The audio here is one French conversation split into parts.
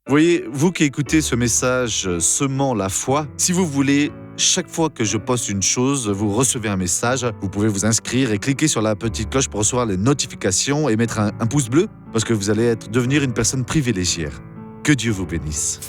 Voyez, vous qui écoutez ce message semant la foi, si vous voulez, chaque fois que je poste une chose, vous recevez un message. Vous pouvez vous inscrire et cliquer sur la petite cloche pour recevoir les notifications et mettre un pouce bleu parce que vous allez devenir une personne privilégiée. Que Dieu vous bénisse.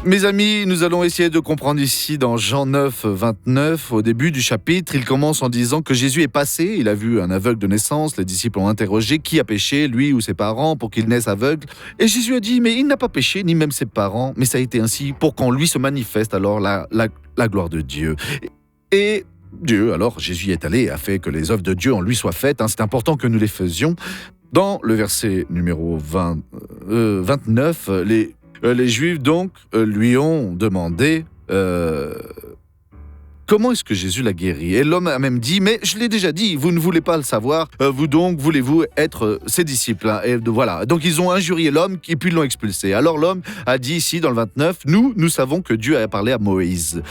Mes amis, nous allons essayer de comprendre ici dans Jean 9, 29, au début du chapitre, il commence en disant que Jésus est passé, il a vu un aveugle de naissance, les disciples ont interrogé qui a péché, lui ou ses parents, pour qu'il naisse aveugle. Et Jésus a dit, mais il n'a pas péché, ni même ses parents, mais ça a été ainsi pour qu'en lui se manifeste alors la gloire de Dieu. Et Dieu, alors Jésus est allé et a fait que les œuvres de Dieu en lui soient faites, c'est important que nous les faisions. Dans le verset numéro 29, les Juifs, donc, lui ont demandé comment est-ce que Jésus l'a guéri. Et l'homme a même dit, mais je l'ai déjà dit, vous ne voulez pas le savoir, vous donc voulez-vous être ses disciples. Et voilà. Donc ils ont injurié l'homme et puis l'ont expulsé. Alors l'homme a dit ici dans le 29, nous savons que Dieu a parlé à Moïse.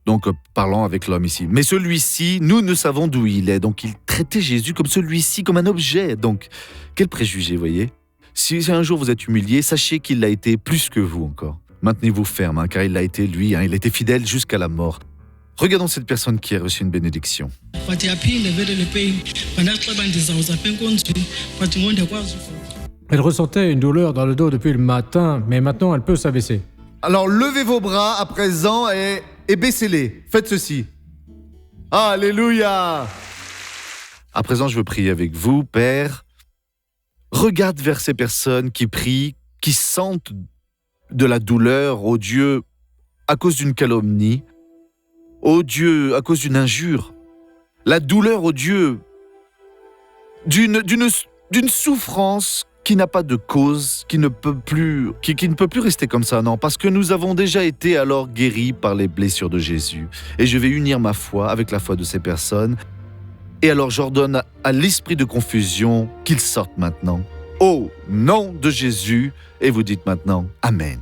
Donc parlant avec l'homme ici. Mais celui-ci, nous ne savons d'où il est. Donc il traitait Jésus comme celui-ci, comme un objet. Donc quel préjugé, voyez ? Si un jour vous êtes humilié, sachez qu'il l'a été plus que vous encore. Maintenez-vous ferme, car il l'a été lui, il était fidèle jusqu'à la mort. Regardons cette personne qui a reçu une bénédiction. Elle ressentait une douleur dans le dos depuis le matin, mais maintenant elle peut s'abaisser. Alors levez vos bras à présent et baissez-les. Faites ceci. Alléluia! À présent, je veux prier avec vous, Père. Regarde vers ces personnes qui prient, qui sentent de la douleur, ô Dieu, à cause d'une calomnie, ô Dieu, à cause d'une injure. La douleur, ô Dieu, d'une souffrance qui n'a pas de cause, qui ne peut plus rester comme ça, non, parce que nous avons déjà été alors guéris par les blessures de Jésus. Et je vais unir ma foi avec la foi de ces personnes. Et alors j'ordonne à l'esprit de confusion qu'il sorte maintenant. Au nom de Jésus, et vous dites maintenant Amen.